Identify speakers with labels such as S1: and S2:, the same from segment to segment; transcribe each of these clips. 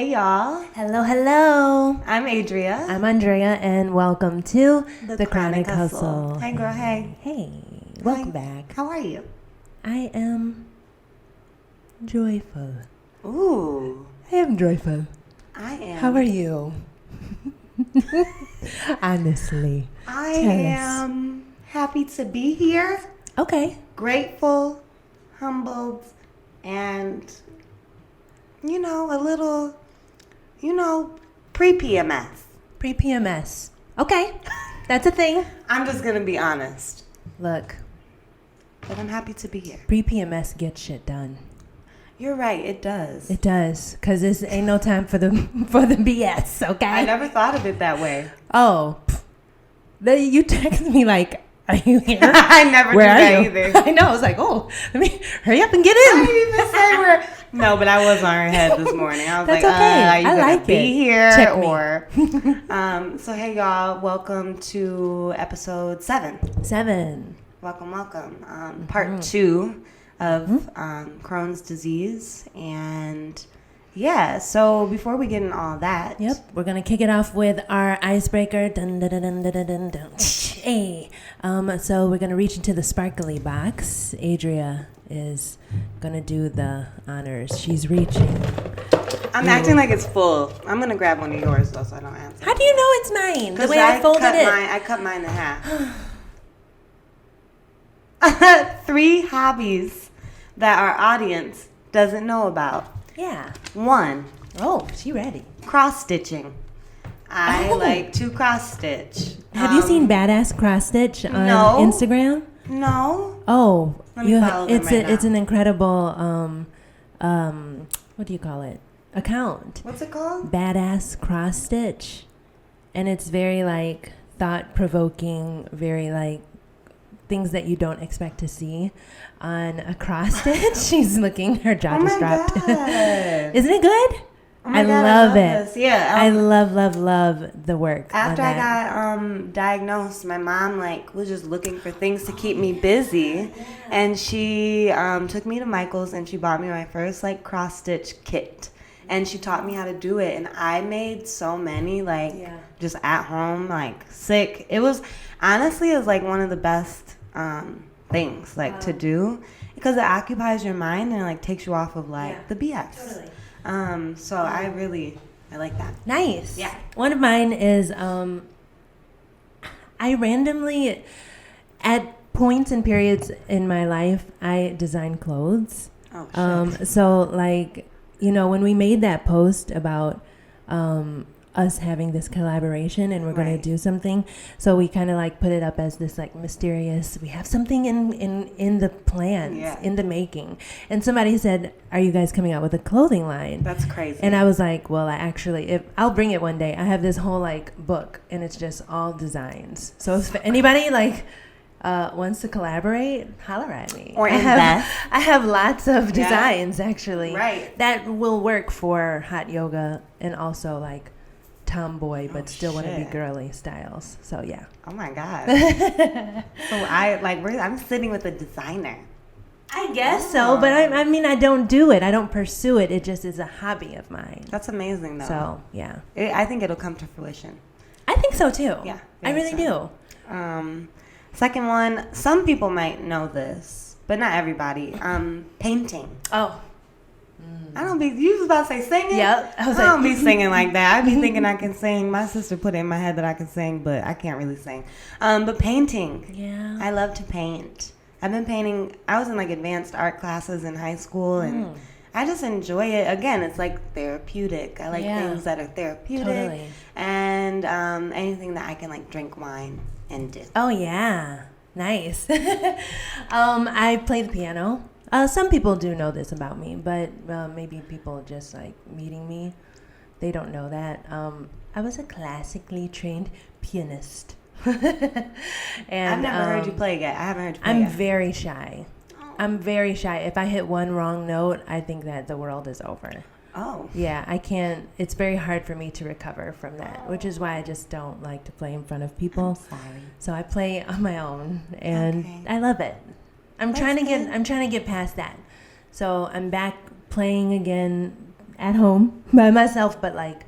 S1: Hey y'all.
S2: Hello, hello.
S1: I'm Adria.
S2: I'm Andrea, and welcome to
S1: The
S2: Chronic Hustle.
S1: Hey girl, hey.
S2: Hey, welcome
S1: Hi.
S2: back.
S1: How are you?
S2: I am joyful.
S1: Ooh.
S2: I am joyful.
S1: I am.
S2: How are you? Honestly.
S1: I
S2: Tell us.
S1: am happy to be here.
S2: Okay.
S1: Grateful, humbled, and a little, pre-PMS.
S2: Pre-PMS. Okay. That's a thing.
S1: I'm just gonna be honest.
S2: Look,
S1: But I'm happy to be here.
S2: pre-PMS gets shit done.
S1: You're right, it does.
S2: It does, because this ain't no time for the BS, okay?
S1: I never thought of it that way.
S2: Oh, you text me like, are you here?
S1: I never
S2: Where
S1: do
S2: are
S1: that
S2: you?
S1: either.
S2: I know. I was like, oh, let me hurry up and get
S1: I
S2: in.
S1: didn't even say where. No, but I was on her head this morning. I was
S2: That's
S1: like,
S2: okay.
S1: are you
S2: I
S1: gonna
S2: like
S1: be
S2: it.
S1: here
S2: Check me.
S1: or? So hey y'all, welcome to episode 7.
S2: 7.
S1: Welcome. Part 2 of Crohn's disease, and yeah. So before we get in all that,
S2: Yep. We're going to kick it off with our icebreaker. Dun, dun, dun, dun, dun, dun, dun. Hey. So we're going to reach into the sparkly box. Adria is going to do the honors. She's reaching.
S1: I'm acting like it's full. I'm gonna grab one of yours though, so I don't answer.
S2: How do you know it's mine? The way I folded
S1: cut
S2: it.
S1: I cut mine in half. 3 hobbies that our audience doesn't know about.
S2: Yeah.
S1: 1,
S2: Oh, she ready.
S1: cross stitching. I
S2: Oh.
S1: like to cross stitch.
S2: Have you seen Badass Cross Stitch on
S1: no.
S2: Instagram?
S1: No.
S2: Oh,
S1: Let me follow them right
S2: it's
S1: now.
S2: an incredible what do you call it? Account.
S1: What's it called?
S2: Badass Cross Stitch. And it's very like thought provoking, very like things that you don't expect to see on a cross stitch. She's looking, her jaw
S1: Oh
S2: just
S1: my
S2: dropped.
S1: God.
S2: Isn't it good?
S1: Oh my
S2: I
S1: God,
S2: love it.
S1: this. Yeah.
S2: I love the work.
S1: After
S2: on
S1: I
S2: that.
S1: got diagnosed, my mom was just looking for things to keep me busy, and she took me to Michael's and she bought me my first cross stitch kit, and she taught me how to do it, and I made so many just at home sick. It was honestly one of the best things to do because it occupies your mind and it takes you off of the BS.
S2: Totally.
S1: So I like that.
S2: Nice.
S1: Yeah.
S2: One of mine is I randomly, at points and periods in my life, I design clothes.
S1: Oh, shit.
S2: So when we made that post about us having this collaboration and we're going
S1: Right.
S2: to do something, so we kind of put it up as this mysterious, we have something in the plans,
S1: Yeah.
S2: in the making. And somebody said, are you guys coming out with a clothing line?
S1: That's crazy.
S2: And I was like, well, if I'll bring it one day. I have this whole book, and it's just all designs. So if anybody wants to collaborate, holler at me.
S1: Or invest.
S2: I have lots of
S1: Yeah.
S2: designs actually.
S1: Right.
S2: That will work for hot yoga and also tomboy, but still want to be
S1: shit.
S2: girly styles. So yeah.
S1: Oh my God. So I'm sitting with a designer.
S2: I guess so, but I don't do it. I don't pursue it. It just is a hobby of mine.
S1: That's amazing though.
S2: So yeah.
S1: I think it'll come to fruition.
S2: I think so too.
S1: Yeah.
S2: I really do.
S1: Second one, some people might know this, but not everybody. Painting.
S2: Oh.
S1: I don't be. You was about to say singing?
S2: Yep.
S1: I don't be singing like that. I be thinking I can sing. My sister put it in my head that I can sing, but I can't really sing. But painting.
S2: Yeah.
S1: I love to paint. I've been painting. I was in advanced art classes in high school, and I just enjoy it. Again, it's therapeutic. I like things that are therapeutic,
S2: Totally.
S1: and anything that I can drink wine and do.
S2: Oh yeah. Nice. I play the piano. Some people do know this about me, but maybe people just meeting me, they don't know that. I was a classically trained pianist. And
S1: I've never heard you play yet. I haven't heard you play
S2: I'm
S1: yet.
S2: very shy. I'm very shy. If I hit one wrong note, I think that the world is over.
S1: Oh.
S2: Yeah, I can't. It's very hard for me to recover from that, which is why I just don't like to play in front of people.
S1: I'm sorry.
S2: So I play on my own, and
S1: Okay.
S2: I love it. I'm
S1: That's
S2: trying to
S1: good.
S2: get past that. So I'm back playing again at home by myself, but like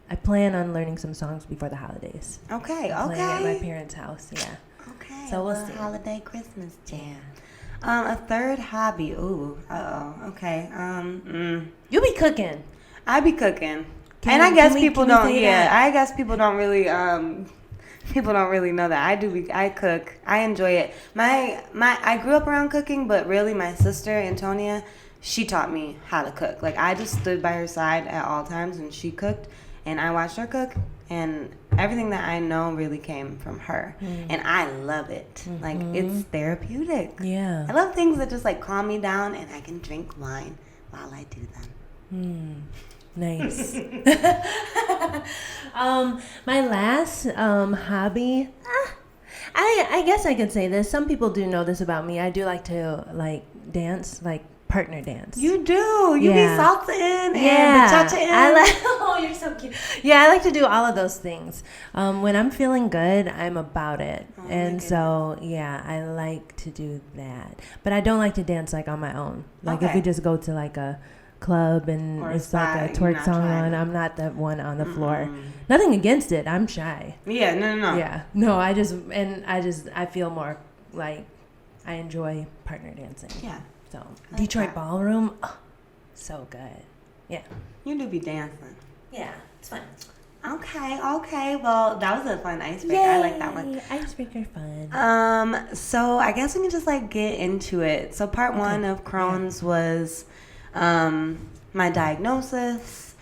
S2: I plan on learning some songs before the holidays.
S1: Okay.
S2: Playing at my parents' house. Yeah.
S1: Okay.
S2: So we'll see.
S1: Holiday Christmas jam. A third hobby. Ooh. Okay.
S2: You be cooking.
S1: I be cooking.
S2: Can
S1: I guess
S2: we
S1: people don't.
S2: say
S1: Yeah.
S2: that?
S1: I guess people don't really. People don't really know that I cook. I enjoy it. I grew up around cooking, but really my sister Antonia, she taught me how to cook. Like I just stood by her side at all times when she cooked, and I watched her cook, and everything that I know really came from her, and I love it.
S2: Mm-hmm.
S1: Like it's therapeutic.
S2: Yeah.
S1: I love things that just like calm me down, and I can drink wine while I do them.
S2: Nice. My last hobby, I guess I could say this. Some people do know this about me. I do like to like dance, like partner dance.
S1: You do. You be salsa in and bachata in.
S2: I like. Oh, you're so cute. Yeah, I like to do all of those things. When I'm feeling good, I'm about it, and so I like to do that. But I don't like to dance like on my own. Like if we just go to like a club and
S1: Or
S2: it's
S1: spa,
S2: like a
S1: you're
S2: twerk
S1: not
S2: song
S1: trying
S2: on. I'm not the one on the floor. Nothing against it. I'm shy.
S1: Yeah, no.
S2: Yeah, no. I feel more like I enjoy partner dancing.
S1: Yeah.
S2: So
S1: like
S2: Detroit
S1: that.
S2: ballroom, so good. Yeah.
S1: You do be dancing.
S2: Yeah, it's fun.
S1: Okay. Well, that was a fun icebreaker. I like that one.
S2: Icebreaker fun.
S1: So I guess we can just like get into it. So part one of Crohn's was my diagnosis,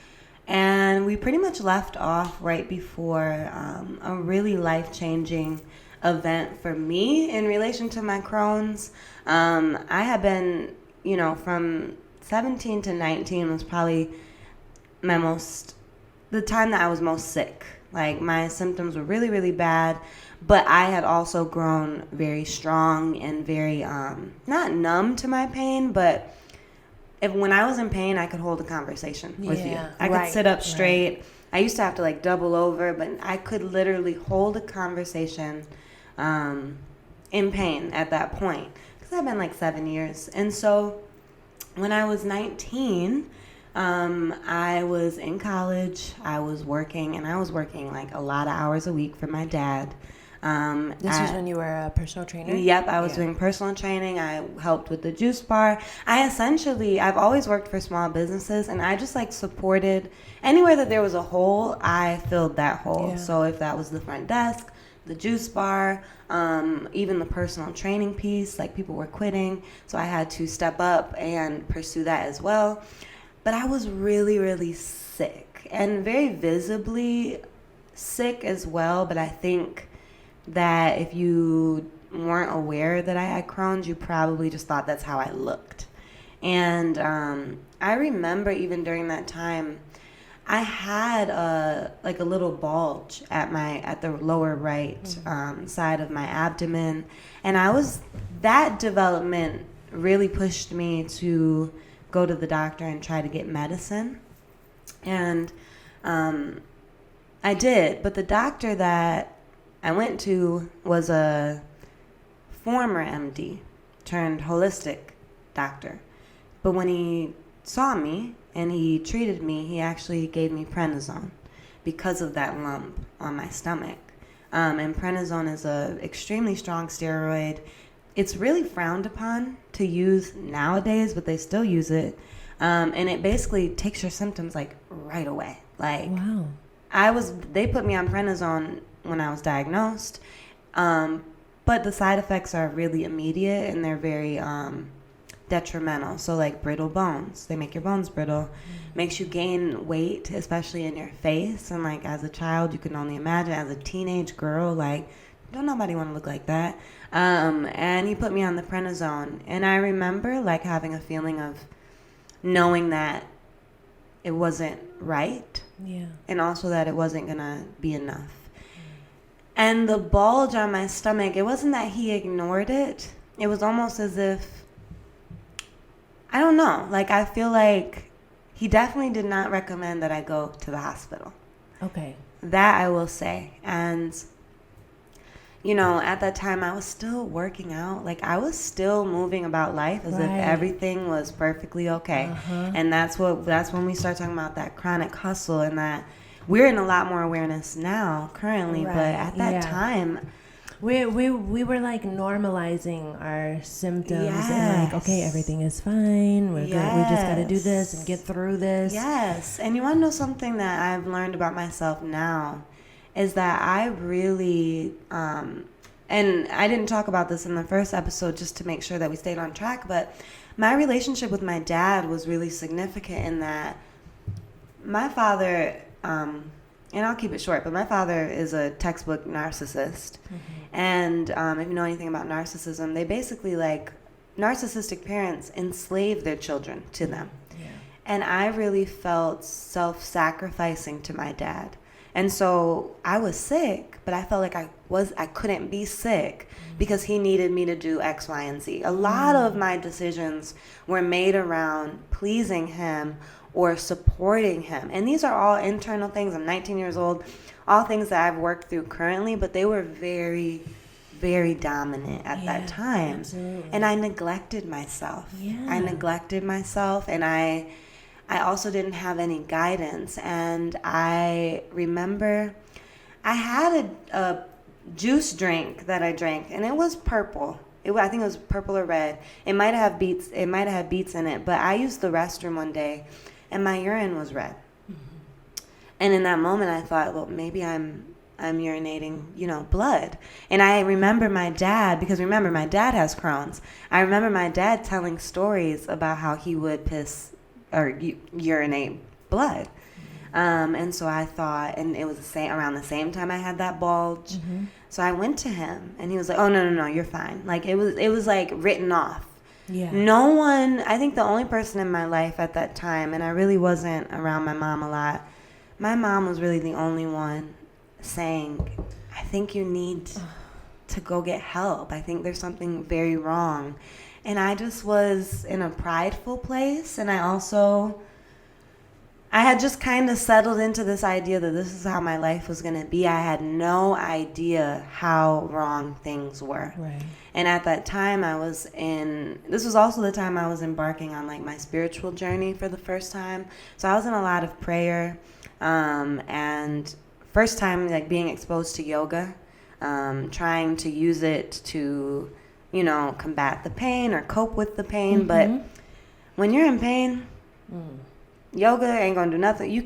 S1: and we pretty much left off right before a really life-changing event for me in relation to my Crohn's. I had been, from 17 to 19 was probably the time that I was most sick. Like my symptoms were really, really bad, but I had also grown very strong and very, not numb to my pain, but when I was in pain, I could hold a conversation with you. I could sit up straight. Right. I used to have to like double over, but I could literally hold a conversation in pain at that point. Because I've been like 7 years. And so when I was 19, I was in college. I was working, and I was working like a lot of hours a week for my dad.
S2: This was when you were a personal trainer?
S1: Yep, I was doing personal training. I helped with the juice bar. I've always worked for small businesses, and I just like supported anywhere that there was a hole, I filled that hole. Yeah. So if that was the front desk, the juice bar, even the personal training piece, like people were quitting. So I had to step up and pursue that as well. But I was really, really sick, and very visibly sick as well. But I think that if you weren't aware that I had Crohn's, you probably just thought that's how I looked. And I remember even during that time, I had a little bulge at the lower right side of my abdomen, and that development really pushed me to go to the doctor and try to get medicine. And I did, but the doctor that I went to was a former MD turned holistic doctor. But when he saw me and he treated me, he actually gave me prednisone because of that lump on my stomach. And prednisone is a extremely strong steroid. It's really frowned upon to use nowadays, but they still use it. And it basically takes your symptoms like right away. Like,
S2: wow.
S1: They put me on prednisone when I was diagnosed, but the side effects are really immediate, and they're very detrimental. So like brittle bones, they make your bones brittle, makes you gain weight, especially in your face. And like as a child, you can only imagine, as a teenage girl, like don't nobody want to look like that. And he put me on the prednisone, and I remember like having a feeling of knowing that it wasn't right, and also that it wasn't gonna be enough. And the bulge on my stomach, it wasn't that he ignored it. It was almost as if, I don't know, like I feel like he definitely did not recommend that I go to the hospital.
S2: Okay.
S1: That I will say. And, at that time I was still working out. Like I was still moving about life as if
S2: Right.
S1: everything was perfectly okay.
S2: Uh-huh.
S1: And that's when we start talking about that chronic hustle, and that we're in a lot more awareness now currently, but
S2: Right,
S1: at that
S2: yeah.
S1: time,
S2: We were like normalizing our symptoms and like, okay,
S1: Yes.
S2: everything is fine. We're good. We just got to do this and
S1: Yes.
S2: get through this.
S1: Yes. And you want to know something that I've learned about myself now is that I really, and I didn't talk about this in the first episode just to make sure that we stayed on track, but my relationship with my dad was really significant in that my father, and I'll keep it short, but my father is a textbook narcissist. And if you know anything about narcissism, they basically narcissistic parents enslave their children to them.
S2: Yeah.
S1: And I really felt self-sacrificing to my dad. And so I was sick, but I felt like I couldn't be sick because he needed me to do X, Y, and Z. A lot of my decisions were made around pleasing him or supporting him. And these are all internal things. I'm 19 years old, all things that I've worked through currently, but they were very, very dominant at that time.
S2: Absolutely.
S1: And I neglected myself.
S2: Yeah.
S1: I neglected myself, and I also didn't have any guidance. And I remember I had a juice drink that I drank, and it was purple. I think it was purple or red. It might have beets. It might have had beets in it. But I used the restroom one day, and my urine was red. And in that moment, I thought, well, maybe I'm urinating, blood. And I remember my dad, because remember, my dad has Crohn's. I remember my dad telling stories about how he would piss or urinate blood. And so I thought, and it was around the same time I had that bulge. So I went to him, and he was like, "Oh, no, you're fine." Like it was like written off.
S2: Yeah.
S1: No one, I think the only person in my life at that time, and I really wasn't around my mom a lot. My mom was really the only one saying, "I think you need to go get help. I think there's something very wrong." And I just was in a prideful place, and I had just kind of settled into this idea that this is how my life was going to be. I had no idea how wrong things were.
S2: Right.
S1: And at that time this was also the time I was embarking on like my spiritual journey for the first time. So I was in a lot of prayer, and first time like being exposed to yoga, trying to use it to, combat the pain or cope with the pain. But when you're in pain, yoga ain't gonna do nothing. You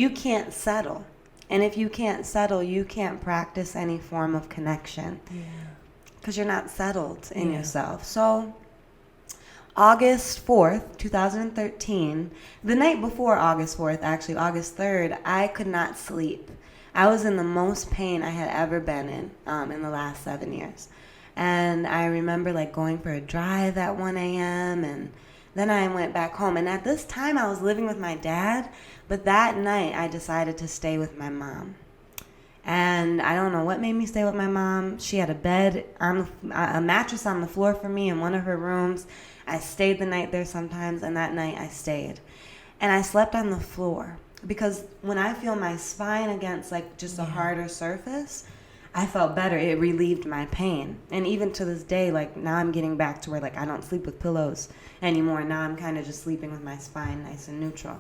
S1: can't settle. And if you can't settle, you can't practice any form of connection.
S2: Yeah.
S1: Because you're not settled in yourself. So August 4th, 2013, the night before August 4th, actually August 3rd, I could not sleep. I was in the most pain I had ever been in the last 7 years. And I remember like going for a drive at 1 a.m. and then I went back home. And at this time I was living with my dad, but that night I decided to stay with my mom. And I don't know what made me stay with my mom. She had a mattress on the floor for me in one of her rooms. I stayed the night there sometimes, and that night I stayed. And I slept on the floor because when I feel my spine against like just a harder surface, I felt better. It relieved my pain. And even to this day, like now I'm getting back to where like I don't sleep with pillows anymore. Now I'm kind of just sleeping with my spine nice and neutral.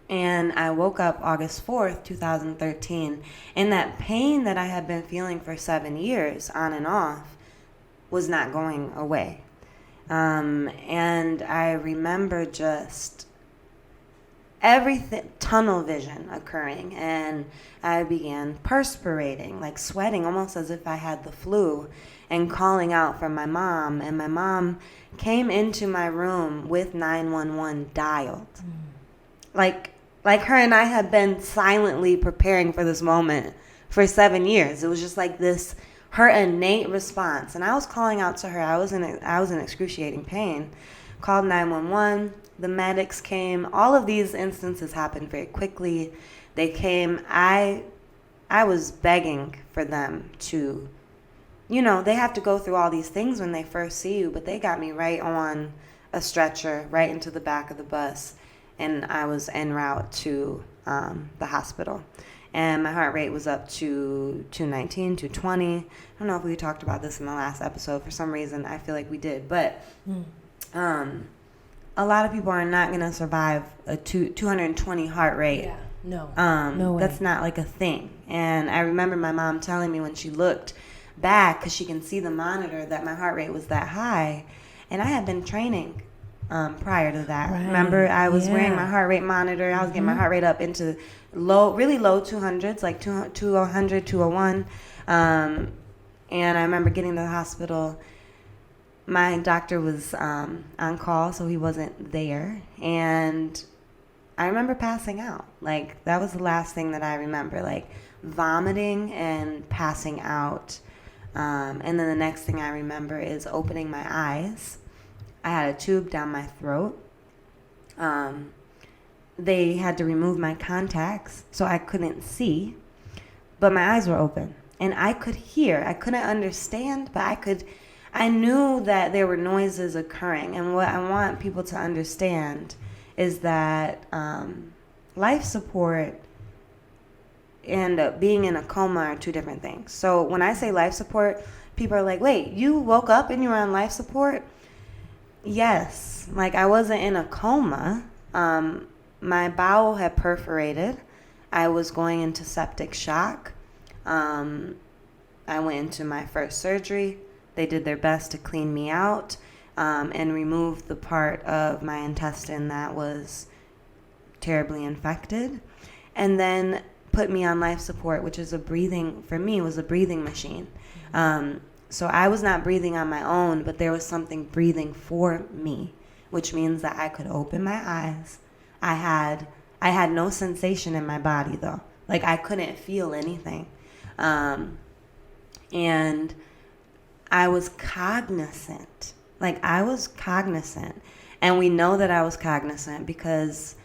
S1: And I woke up August 4th, 2013, and that pain that I had been feeling for 7 years on and off was not going away. And I remember just everything, tunnel vision occurring, and I began perspirating, like sweating, almost as if I had the flu, and calling out for my mom. And my mom came into my room with 911 dialed. Like her and I had been silently preparing for this moment for 7 years. It was just like this, her innate response. And I was calling out to her. I was in excruciating pain. Called 911. The medics came. All of these instances happened very quickly. They came. I was begging for them to, they have to go through all these things when they first see you, but they got me right on a stretcher, right into the back of the bus. And I was en route to the hospital. and my heart rate was up to 219, 220. I don't know if we talked about this in the last episode. For some reason, I feel like we did. But a lot of people are not going to survive a 220 heart rate.
S2: Yeah. No.
S1: No
S2: way.
S1: That's not like a thing. And I remember my mom telling me when she looked back, because she can see the monitor, that my heart rate was that high. And I had been training prior to that.
S2: Right.
S1: Remember, I was wearing my heart rate monitor. I was getting my heart rate up into really low 200s, like 200, 201. And I remember getting to the hospital. My doctor was on call, so he wasn't there. And I remember passing out. Like, that was the last thing that I remember, like vomiting and passing out. And then the next thing I remember is opening my eyes. I had a tube down my throat. They had to remove my contacts, so I couldn't see, but my eyes were open. And I could hear. I couldn't understand, but I knew that there were noises occurring. And what I want people to understand is that life support and being in a coma are two different things. So when I say life support, people are like, wait, you woke up and you were on life support? Yes. Like, I wasn't in a coma. My bowel had perforated. I was going into septic shock. I went into my first surgery. They did their best to clean me out and remove the part of my intestine that was terribly infected, and then put me on life support, which is for me, was a breathing machine. So I was not breathing on my own, but there was something breathing for me, which means that I could open my eyes. I had no sensation in my body, though. Like, I couldn't feel anything. And I was cognizant. And we know that I was cognizant because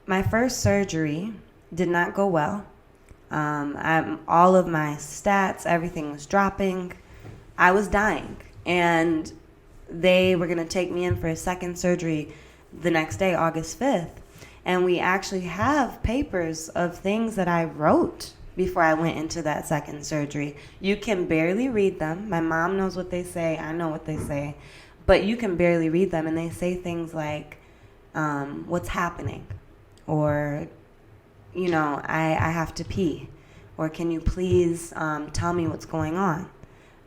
S1: my first surgery did not go well. All of my stats, everything was dropping. I was dying. And they were going to take me in for a second surgery the next day, August 5th. And we actually have papers of things that I wrote before I went into that second surgery. You can barely read them. My mom knows what they say. I know what they say. But you can barely read them. And they say things like, what's happening? Or, I have to pee. Or can you please tell me what's going on?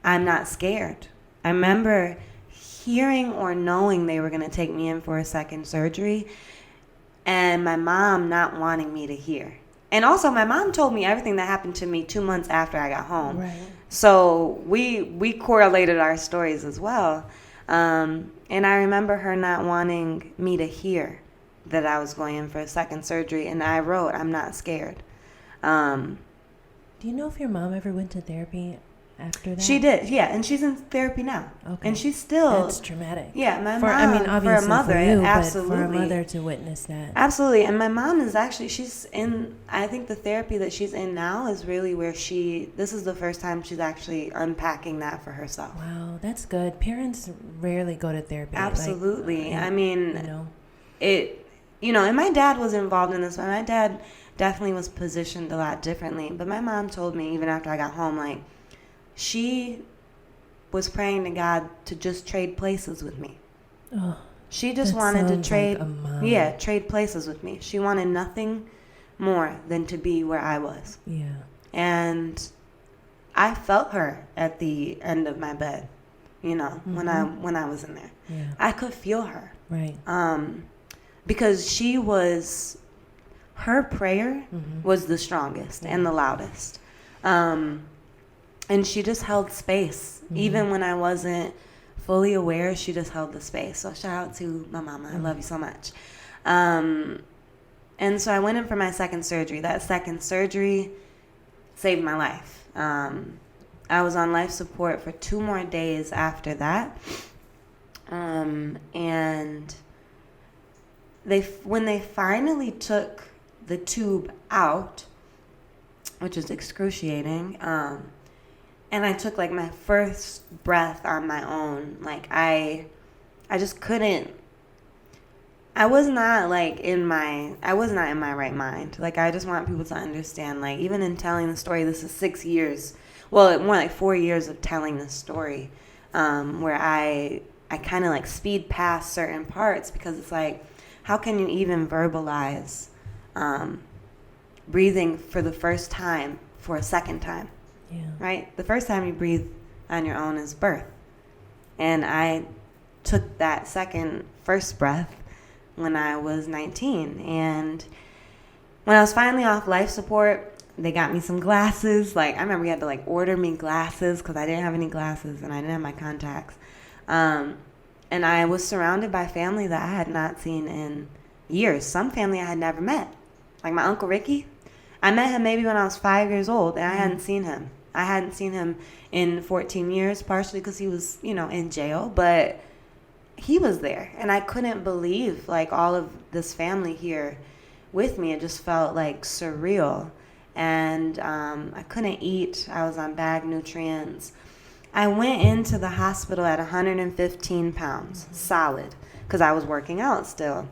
S1: I'm not scared. I remember hearing or knowing they were going to take me in for a second surgery, and my mom not wanting me to hear. And also, my mom told me everything that happened to me 2 months after I got home.
S2: Right.
S1: So we correlated our stories as well. And I remember her not wanting me to hear that I was going in for a second surgery, and I wrote, I'm not scared.
S2: Do you know if your mom ever went to therapy after that?
S1: She did, yeah, and she's in therapy now.
S2: Okay.
S1: And she's still...
S2: That's traumatic.
S1: Yeah, my mom,
S2: obviously
S1: for a mother,
S2: for you,
S1: absolutely.
S2: But for a mother to witness that.
S1: Absolutely, and my mom is actually, she's in, I think the therapy that she's in now is really where this is the first time she's actually unpacking that for herself.
S2: Wow, that's good. Parents rarely go to therapy.
S1: Absolutely.
S2: And
S1: my dad was involved in this, but my dad definitely was positioned a lot differently. But my mom told me, even after I got home, like, she was praying to God to just trade places with me.
S2: Oh,
S1: she just wanted to trade,
S2: like a mom.
S1: trade places with me. She wanted nothing more than to be where I was.
S2: Yeah.
S1: And I felt her at the end of my bed,
S2: Mm-hmm.
S1: when I was in there.
S2: Yeah.
S1: I could feel her.
S2: Right.
S1: Because her prayer
S2: Mm-hmm.
S1: was the strongest and the loudest. And she just held space. Mm-hmm. Even when I wasn't fully aware, she just held the space. So shout out to my mama. I love you so much. And so I went in for my second surgery. That second surgery saved my life. I was on life support for 2 more days after that. And when they finally took the tube out, which is excruciating, and I took, like, my first breath on my own, like, I just couldn't I was not like I was not in my right mind. Like, I just want people to understand, like, even in telling the story, this is 6 years, well, more like 4 years of telling the story, where I kind of like speed past certain parts, because it's like, how can you even verbalize breathing for the first time for a second time?
S2: Yeah.
S1: Right? The first time you breathe on your own is birth. And I took that first breath when I was 19. And when I was finally off life support, they got me some glasses. Like, I remember you had to like order me glasses because I didn't have any glasses and I didn't have my contacts. And I was surrounded by family that I had not seen in years. Some family I had never met. Like my Uncle Ricky. I met him maybe when I was 5 years old, and I hadn't seen him. I hadn't seen him in 14 years, partially because he was, in jail. But he was there, and I couldn't believe, like, all of this family here with me. It just felt, like, surreal. And I couldn't eat. I was on bagged nutrients. I went into the hospital at 115 pounds, solid, because I was working out still.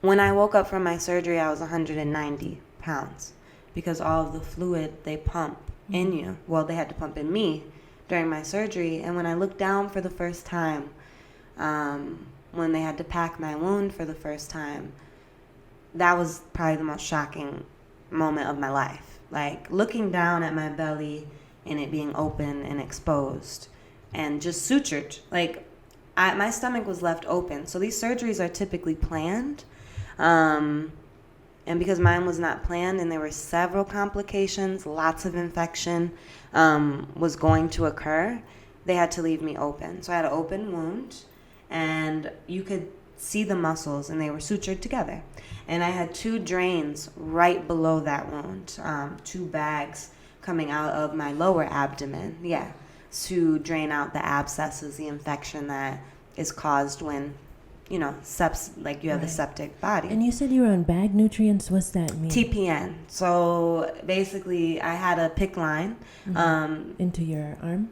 S1: When I woke up from my surgery, I was 190 pounds, because all of the fluid they pump in you, well, they had to pump in me during my surgery. And when I looked down for the first time, when they had to pack my wound for the first time, that was probably the most shocking moment of my life. Like, looking down at my belly and it being open and exposed and just sutured. Like, my stomach was left open. So these surgeries are typically planned. And because mine was not planned and there were several complications, lots of infection was going to occur, they had to leave me open. So I had an open wound, and you could see the muscles, and they were sutured together. And I had 2 drains right below that wound, 2 bags coming out of my lower abdomen, to drain out the abscesses, the infection that is caused when, you have the septic body.
S2: And you said you were on bag nutrients. What's that mean?
S1: TPN. So basically, I had a PICC line.
S2: Into your arm?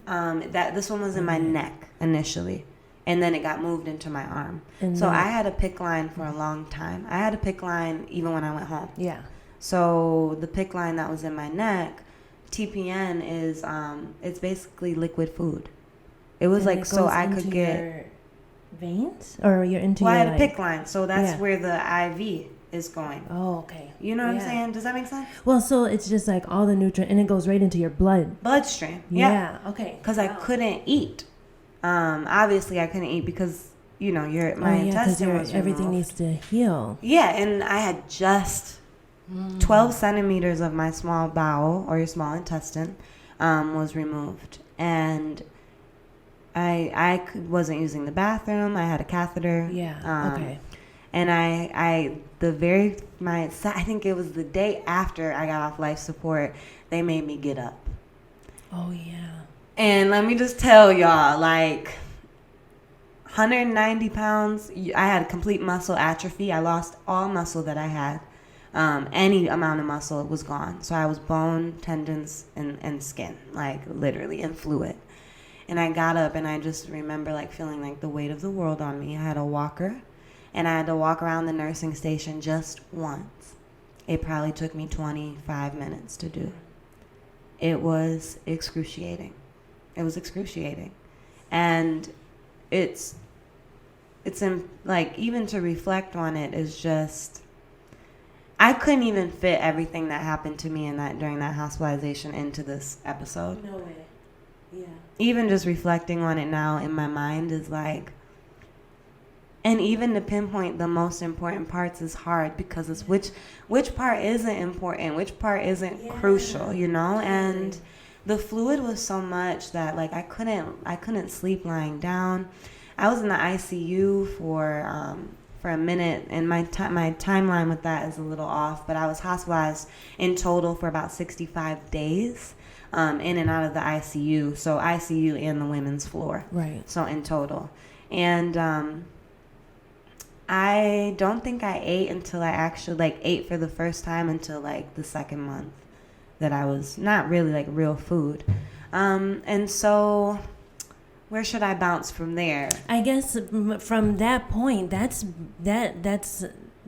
S1: This one was in my neck initially, and then it got moved into my arm. And so I had a PICC line for a long time. I had a PICC line even when I went home.
S2: Yeah.
S1: So the PICC line that was in my neck, TPN is it's basically liquid food. It was like so I could get
S2: veins, or you're into
S1: well,
S2: your,
S1: I had a PICC line, so that's where the IV is going.
S2: Oh, okay.
S1: You know what I'm saying? Does that make sense?
S2: Well, so it's just like all the nutrient, and it goes right into your
S1: bloodstream. Yeah.
S2: Okay.
S1: Because I couldn't eat. Obviously I couldn't eat because my intestine was
S2: everything
S1: removed.
S2: needs to heal.
S1: Yeah, and I had just 12 centimeters of my small bowel, or your small intestine, was removed, and I wasn't using the bathroom. I had a catheter.
S2: Yeah. Okay.
S1: And I think it was the day after I got off life support, they made me get up.
S2: Oh yeah.
S1: And let me just tell y'all, like, 190 pounds, I had complete muscle atrophy. I lost all muscle that I had. Any amount of muscle was gone. So I was bone, tendons, and skin, like, literally, and fluid. And I got up, and I just remember, like, feeling like the weight of the world on me. I had a walker, and I had to walk around the nursing station just once. It probably took me 25 minutes to do. It was excruciating. It was excruciating. And it's like, even to reflect on it is just, I couldn't even fit everything that happened to me during that hospitalization into this episode.
S2: No way. Yeah.
S1: Even just reflecting on it now in my mind is like, and even to pinpoint the most important parts is hard, because it's which part isn't important, which part isn't crucial, and the fluid was so much that, like, I couldn't sleep lying down. I was in the ICU for a minute, and my timeline with that is a little off, but I was hospitalized in total for about 65 days. In and out of the ICU, so ICU and the women's floor.
S2: Right.
S1: So in total. And I don't think I ate until I actually, ate for the first time until, the second month that I was not really, real food. And so where should I bounce from there?
S2: I guess from that point, that's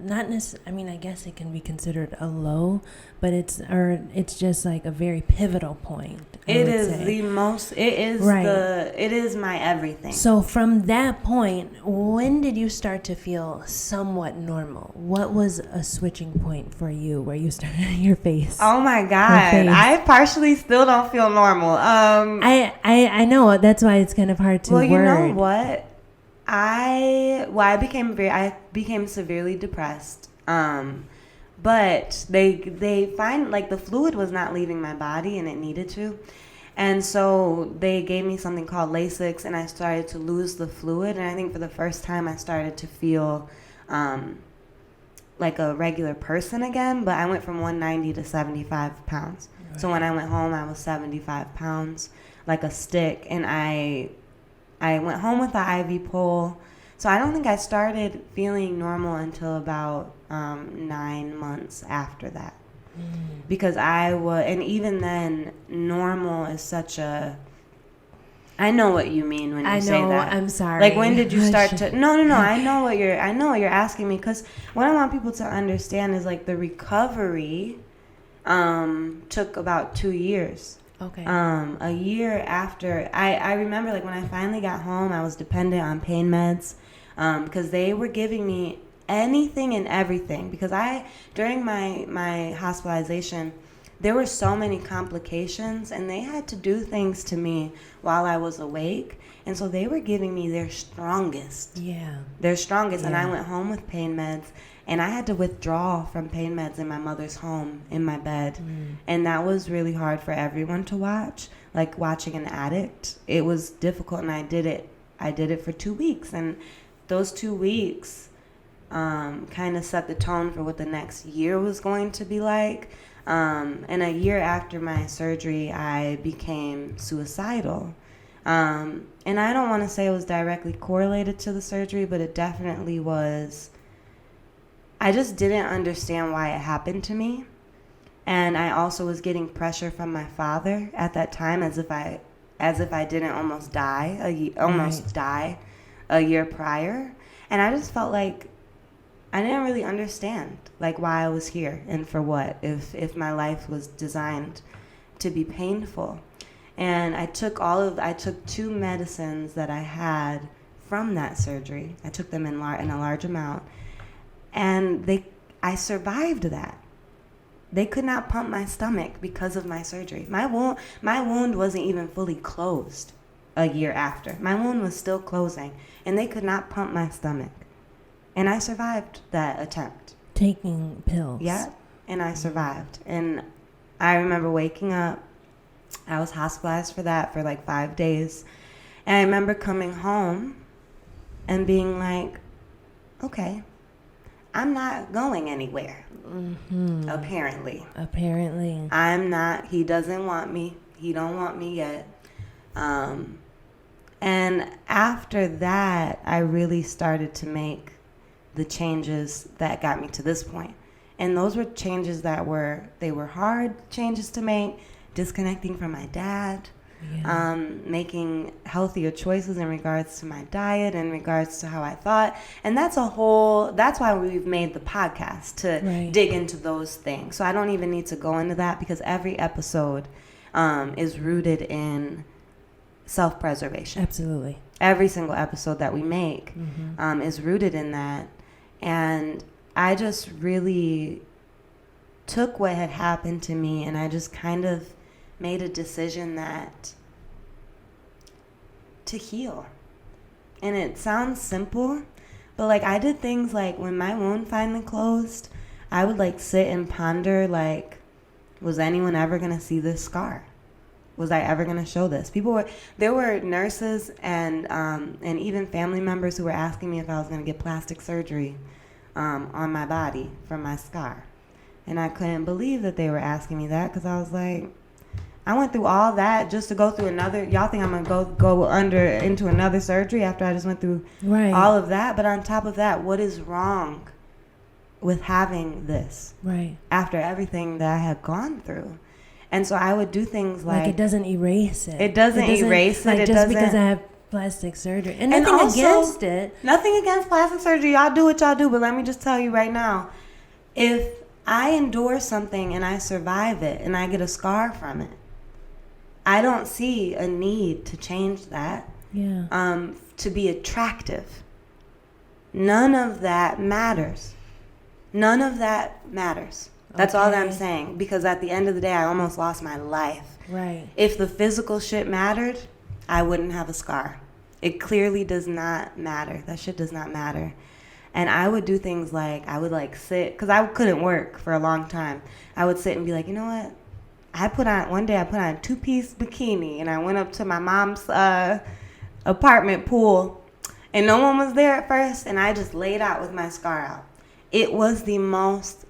S2: not necessarily. I mean, I guess it can be considered a low, but it's just like a very pivotal point.
S1: It is my everything.
S2: So from that point, when did you start to feel somewhat normal? What was a switching point for you where you started your face?
S1: Oh my God. I partially still don't feel normal.
S2: I know, that's why it's kind of hard to word.
S1: You know what? I became severely depressed. But they find like the fluid was not leaving my body and it needed to. And so they gave me something called Lasix and I started to lose the fluid. And I think for the first time I started to feel like a regular person again. But I went from 190 to 75 pounds. Right. So when I went home, I was 75 pounds, like a stick. And I went home with the IV pole. So I don't think I started feeling normal until about 9 months after that. Because and even then, normal is such a, I know what you mean when you say that.
S2: I'm sorry.
S1: Like, when did you start to, no, I know what you're asking me, because what I want people to understand is, like, the recovery took about 2 years.
S2: Okay.
S1: A year after, I remember, like, when I finally got home, I was dependent on pain meds, because they were giving me anything and everything, because during my hospitalization, there were so many complications and they had to do things to me while I was awake, and so they were giving me their strongest and I went home with pain meds and I had to withdraw from pain meds in my mother's home in my bed. And that was really hard for everyone to watch, like watching an addict. It was difficult, and I did it for 2 weeks, and those 2 weeks kind of set the tone for what the next year was going to be like. And a year after my surgery, I became suicidal. And I don't want to say it was directly correlated to the surgery, but it definitely was. I just didn't understand why it happened to me. And I also was getting pressure from my father at that time, as if I didn't almost die a year prior. And I just felt like I didn't really understand, like, why I was here and for what, if my life was designed to be painful. And I took 2 medicines that I had from that surgery. I took them in a large amount, and I survived that. They could not pump my stomach because of my surgery. My wound wasn't even fully closed a year after. My wound was still closing, and they could not pump my stomach. And I survived that attempt.
S2: Taking pills.
S1: Yeah, and I survived. And I remember waking up. I was hospitalized for that for like 5 days. And I remember coming home and being like, okay, I'm not going anywhere. Mm-hmm. Apparently. I'm not. He doesn't want me. He don't want me yet. And after that, I really started to make the changes that got me to this point. And those were changes they were hard changes to make, disconnecting from my dad, making healthier choices in regards to my diet, in regards to how I thought. And that's why we've made the podcast, to dig into those things. So I don't even need to go into that, because every episode is rooted in self-preservation.
S2: Absolutely.
S1: Every single episode that we make is rooted in that. And I just really took what had happened to me, and I just kind of made a decision to heal. And it sounds simple, but like, I did things like, when my wound finally closed, I would like sit and ponder, like, was anyone ever going to see this scar? Was I ever going to show this? There were nurses and even family members who were asking me if I was going to get plastic surgery on my body from my scar. And I couldn't believe that they were asking me that, because I was like, I went through all that just to go through another. Y'all think I'm going to go into another surgery after I just went through all of that? But on top of that, what is wrong with having this after everything that I had gone through? And so I would do things like,
S2: it doesn't erase it.
S1: It doesn't erase it.
S2: Like,
S1: it
S2: just
S1: doesn't,
S2: because I have plastic surgery. And
S1: And
S2: nothing
S1: also,
S2: against it.
S1: Nothing against plastic surgery. Y'all do what y'all do, but let me just tell you right now, if I endure something and I survive it and I get a scar from it, I don't see a need to change that.
S2: Yeah.
S1: To be attractive. None of that matters. None of that matters. That's all that I'm saying. Because at the end of the day, I almost lost my life.
S2: Right.
S1: If the physical shit mattered, I wouldn't have a scar. It clearly does not matter. That shit does not matter. And I would do things like, I would like sit, because I couldn't work for a long time. I would sit and be like, you know what? One day I put on a 2-piece bikini and I went up to my mom's apartment pool and no one was there at first and I just laid out with my scar out. It was the most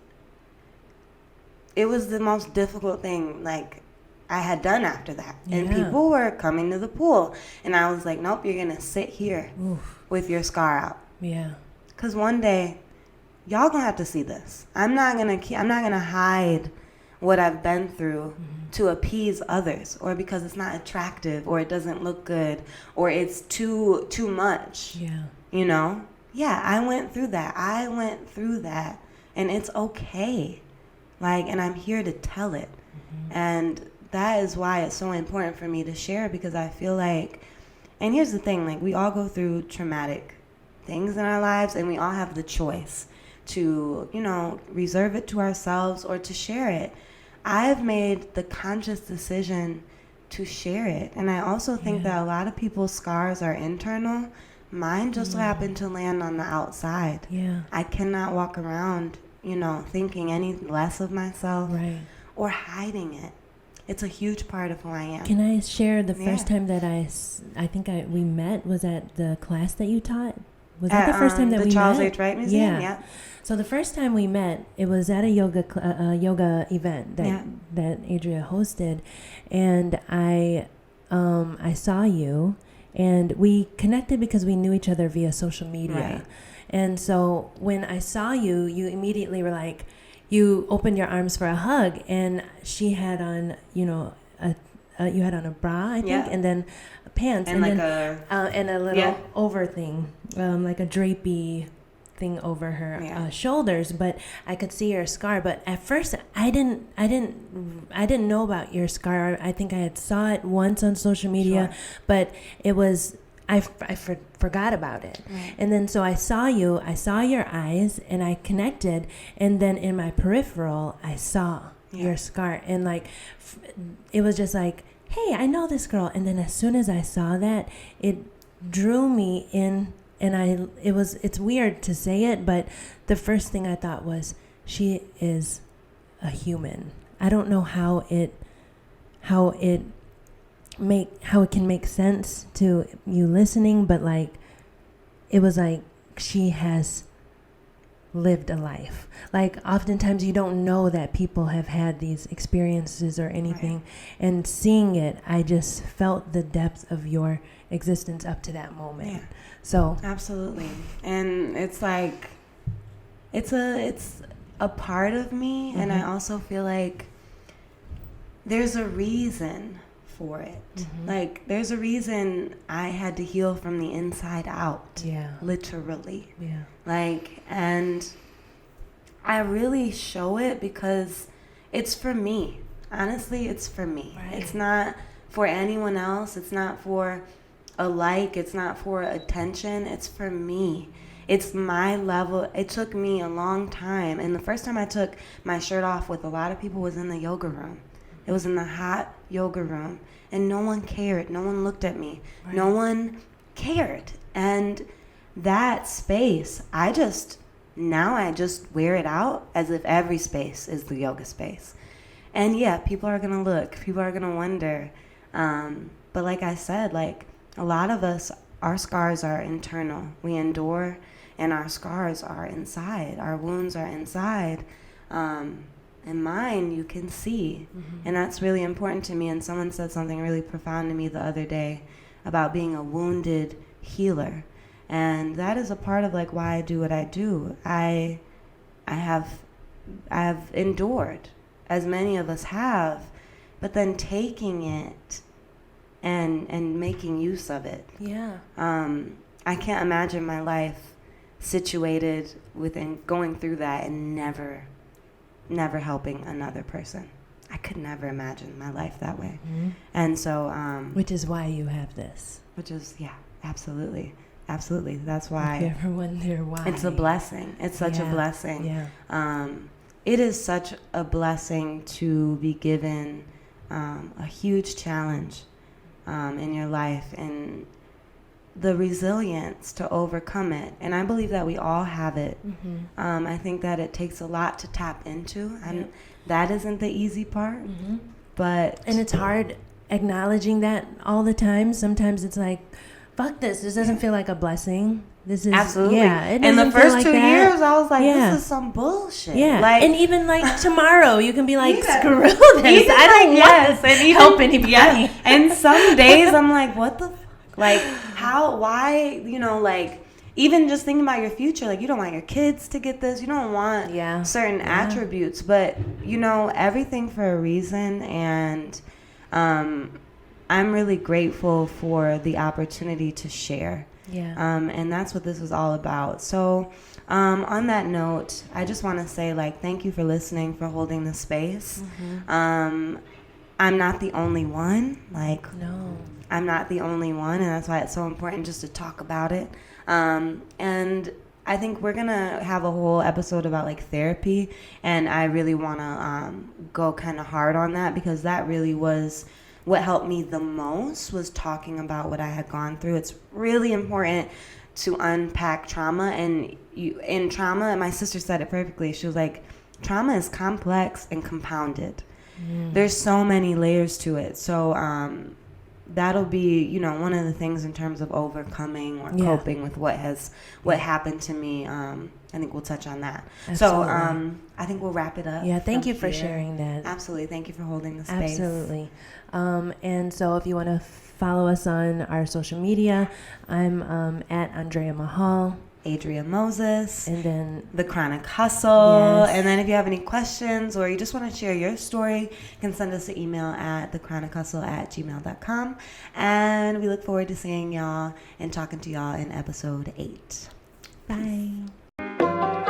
S1: difficult thing like I had done after that. And people were coming to the pool and I was like, nope, you're going to sit here with your scar out.
S2: Yeah.
S1: Because one day y'all going to have to see this. I'm not going to hide what I've been through to appease others or because it's not attractive or it doesn't look good or it's too much.
S2: Yeah.
S1: You know? Yeah, I went through that. And it's okay. Like, and I'm here to tell it. And that is why it's so important for me to share because I feel like, and here's the thing, like we all go through traumatic things in our lives and we all have the choice to, you know, reserve it to ourselves or to share it. I've made the conscious decision to share it. And I also think that a lot of people's scars are internal. Mine just happened to land on the outside.
S2: Yeah.
S1: I cannot walk around, you know, thinking any less of myself or hiding it. It's a huge part of who I am.
S2: Can I share the first time that we met was at the class that you taught? Was that the first time that we met?
S1: The Charles H. Wright Museum, yeah.
S2: So the first time we met, it was at a yoga event that Adria hosted, and I saw you, and we connected because we knew each other via social media.
S1: Right.
S2: And so when I saw you, you immediately were like, you opened your arms for a hug, and she had on, you know, you had on a bra, I think, and then pants,
S1: and like
S2: and a little over thing, like a drapey thing over her shoulders. But I could see her scar. But at first, I didn't know about your scar. I think I had saw it once on social media, but it was. I forgot about it. Right. And then so I saw your eyes, and I connected, and then in my peripheral, I saw your scar, and like, it was just like, hey, I know this girl. And then as soon as I saw that, it drew me in, and it's weird to say it, but the first thing I thought was, she is a human. I don't know how it can make sense to you listening, but like, it was like she has lived a life. Like, oftentimes you don't know that people have had these experiences or anything, and seeing it, I just felt the depth of your existence up to that moment. So
S1: absolutely. And it's like it's a part of me, and I also feel like there's a reason for it. Like, there's a reason I had to heal from the inside out. Literally. Like, and I really show it because it's for me. Honestly, it's for me. It's not for anyone else. It's not for a like. It's not for attention. It's for me. It's my level. It took me a long time. And the first time I took my shirt off with a lot of people was in the yoga room. It was in the hot yoga room, and no one cared. No one looked at me. No one cared. And that space, I just wear it out as if every space is the yoga space. And yeah, people are going to look. People are going to wonder. But like I said, like, a lot of us, our scars are internal. We endure, and our scars are inside. Our wounds are inside. And mine, you can see. And that's really important to me. And someone said something really profound to me the other day about being a wounded healer. And that is a part of like why I do what I do. I have endured, as many of us have, but then taking it and making use of it.
S2: Yeah.
S1: I can't imagine my life situated within going through that and never helping another person. I could never imagine my life that way.
S2: Mm-hmm.
S1: And so
S2: which is why you have this.
S1: which is absolutely. That's why.
S2: If you ever wonder why.
S1: It's a blessing. It's such a blessing.
S2: Yeah.
S1: It is such a blessing to be given a huge challenge in your life and the resilience to overcome it. And I believe that we all have it.
S2: Mm-hmm.
S1: I think that it takes a lot to tap into. And
S2: Yeah.
S1: that isn't the easy part.
S2: Mm-hmm.
S1: But
S2: And it's hard acknowledging that all the time. Sometimes it's like, fuck this. This doesn't feel like a blessing. This is
S1: absolutely.
S2: Yeah. It
S1: In the
S2: doesn't feel
S1: first
S2: like
S1: 2
S2: that.
S1: years, I was like,
S2: Yeah.
S1: this is some bullshit.
S2: Yeah.
S1: Like,
S2: and even like tomorrow, you can be like,
S1: Yeah.
S2: screw this.
S1: Even
S2: I don't
S1: like,
S2: want
S1: yes,
S2: to
S1: and even-
S2: help anybody.
S1: Yeah. And some days I'm like, what the f-? Like, how, why, like, even just thinking about your future, like, you don't want your kids to get this. You don't want certain attributes. But, everything for a reason. And I'm really grateful for the opportunity to share.
S2: Yeah.
S1: And that's what this was all about. So on that note, I just want to say, like, thank you for listening, for holding the space.
S2: Mm-hmm.
S1: I'm not the only one. Like,
S2: No.
S1: I'm not the only one, and that's why it's so important just to talk about it. And I think we're going to have a whole episode about, like, therapy, and I really want to go kind of hard on that, because that really was what helped me the most, was talking about what I had gone through. It's really important to unpack trauma, and in trauma, my sister said it perfectly. She was like, trauma is complex and compounded. There's so many layers to it. So that'll be, one of the things in terms of overcoming or coping with what happened to me. I think we'll touch on that.
S2: Absolutely.
S1: So I think we'll wrap it up.
S2: Yeah, thank you for
S1: here.
S2: sharing that.
S1: Absolutely. Thank you for holding the space.
S2: Absolutely. And so if you want to follow us on our social media, I'm at Andrea Mahal.
S1: Adria Moses,
S2: And then
S1: The Chronic Hustle.
S2: Yes.
S1: And then if you have any questions or you just want to share your story, you can send us an email at thechronichustle@gmail.com. And we look forward to seeing y'all and talking to y'all in episode 8.
S2: bye.